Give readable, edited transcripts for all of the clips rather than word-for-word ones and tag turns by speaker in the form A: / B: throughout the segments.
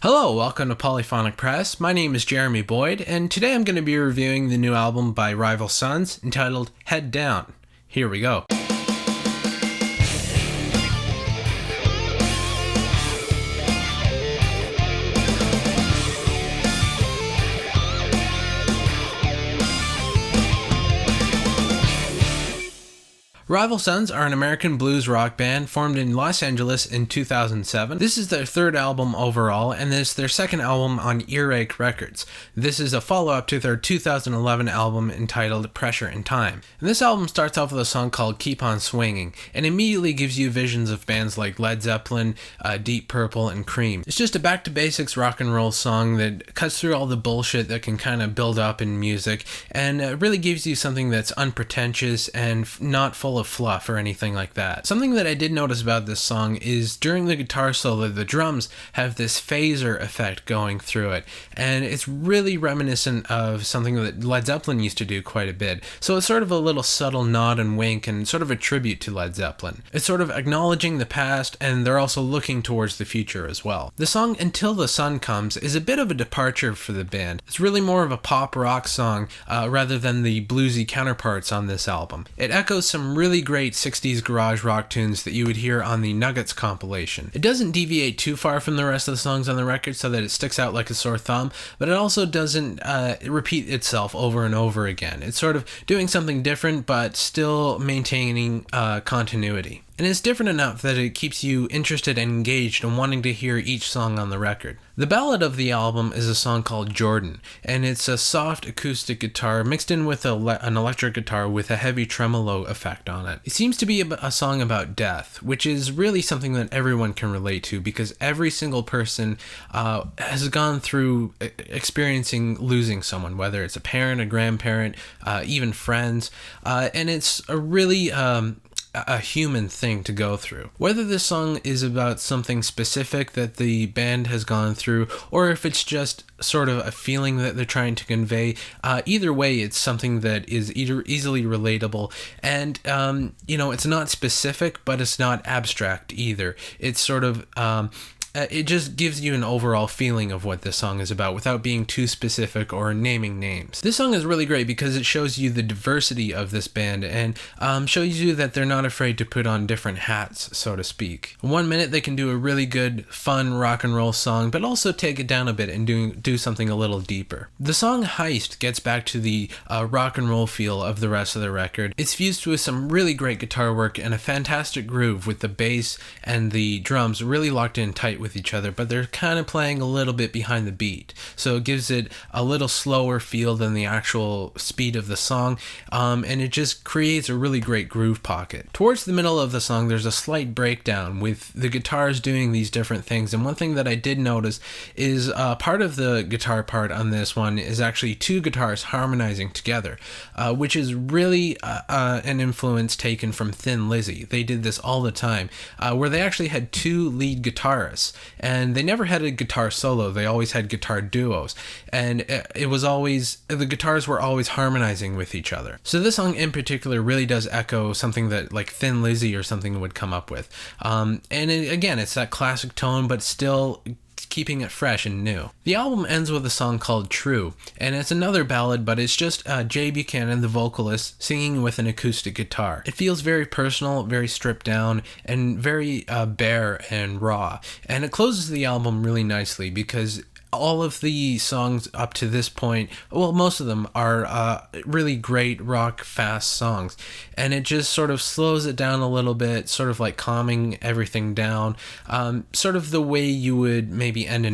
A: Hello, welcome to Polyphonic Press. My name is Jeremy Boyd, and today I'm going to be reviewing the new album by Rival Sons entitled Head Down. Here we go. Rival Sons are an American blues rock band formed in Los Angeles in 2007. This is their third album overall, and this is their second album on Earache Records. This is a follow-up to their 2011 album entitled Pressure in Time. And this album starts off with a song called Keep On Swinging, and immediately gives you visions of bands like Led Zeppelin, Deep Purple, and Cream. It's just a back-to-basics rock and roll song that cuts through all the bullshit that can kind of build up in music, and really gives you something that's unpretentious and not full of fluff or anything like that. Something that I did notice about this song is during the guitar solo, the drums have this phaser effect going through it, and it's really reminiscent of something that Led Zeppelin used to do quite a bit. So it's sort of a little subtle nod and wink and sort of a tribute to Led Zeppelin. It's sort of acknowledging the past, and they're also looking towards the future as well. The song Until the Sun Comes is a bit of a departure for the band. It's really more of a pop rock song rather than the bluesy counterparts on this album. It echoes some really great 60s garage rock tunes that you would hear on the Nuggets compilation. It doesn't deviate too far from the rest of the songs on the record so that it sticks out like a sore thumb, but it also doesn't repeat itself over and over again. It's sort of doing something different but still maintaining continuity. And it's different enough that it keeps you interested and engaged and wanting to hear each song on the record. The ballad of the album is a song called Jordan, and it's a soft acoustic guitar mixed in with an electric guitar with a heavy tremolo effect on it. It seems to be a song about death, which is really something that everyone can relate to because every single person has gone through experiencing losing someone, whether it's a parent, a grandparent, even friends, and it's a really a human thing to go through. Whether this song is about something specific that the band has gone through, or if it's just sort of a feeling that they're trying to convey, either way, it's something that is easily relatable, and it's not specific, but it's not abstract either. It's sort of it just gives you an overall feeling of what this song is about without being too specific or naming names. This song is really great because it shows you the diversity of this band and shows you that they're not afraid to put on different hats, so to speak. 1 minute they can do a really good, fun rock and roll song, but also take it down a bit and do something a little deeper. The song Heist gets back to the rock and roll feel of the rest of the record. It's fused with some really great guitar work and a fantastic groove with the bass and the drums really locked in tight with each other, but they're kind of playing a little bit behind the beat, so it gives it a little slower feel than the actual speed of the song, and it just creates a really great groove pocket. Towards the middle of the song there's a slight breakdown with the guitars doing these different things, and one thing that I did notice is part of the guitar part on this one is actually two guitars harmonizing together, which is really an influence taken from Thin Lizzy. They did this all the time, where they actually had two lead guitarists, and they never had a guitar solo. They always had guitar duos, and it was always, the guitars were always harmonizing with each other. So this song in particular really does echo something that like Thin Lizzy or something would come up with, and again, it's that classic tone but still keeping it fresh and new. The album ends with a song called True, and it's another ballad, but it's just Jay Buchanan, the vocalist, singing with an acoustic guitar. It feels very personal, very stripped down, and very bare and raw, and it closes the album really nicely because all of the songs up to this point, well, most of them are really great rock fast songs, and it just sort of slows it down a little bit, sort of like calming everything down, sort of the way you would maybe end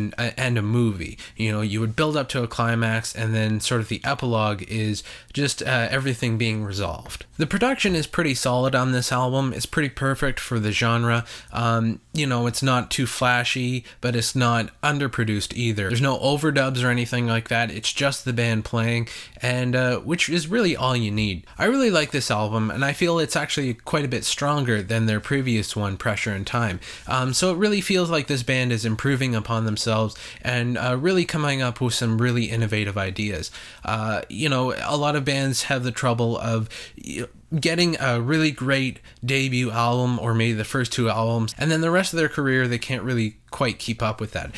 A: a movie. You would build up to a climax, and then sort of the epilogue is just everything being resolved. The production is pretty solid on this album. It's pretty perfect for the genre. It's not too flashy, but it's not underproduced either. There's no overdubs or anything like that. It's just the band playing, and which is really all you need. I really like this album, and I feel it's actually quite a bit stronger than their previous one, Pressure in Time. So it really feels like this band is improving upon themselves and really coming up with some really innovative ideas. A lot of bands have the trouble of getting a really great debut album, or maybe the first two albums, and then the rest of their career they can't really quite keep up with that.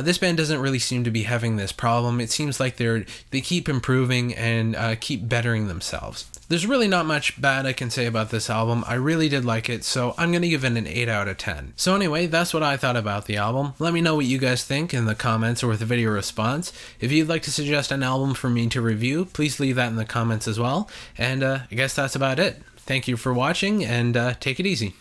A: This band doesn't really seem to be having this problem. It seems like they keep improving and keep bettering themselves. There's really not much bad I can say about this album. I really did like it, so I'm gonna give it an 8 out of 10. So anyway, that's what I thought about the album. Let me know what you guys think in the comments or with a video response. If you'd like to suggest an album for me to review, please leave that in the comments as well. And I guess that's about it. Thank you for watching, and take it easy.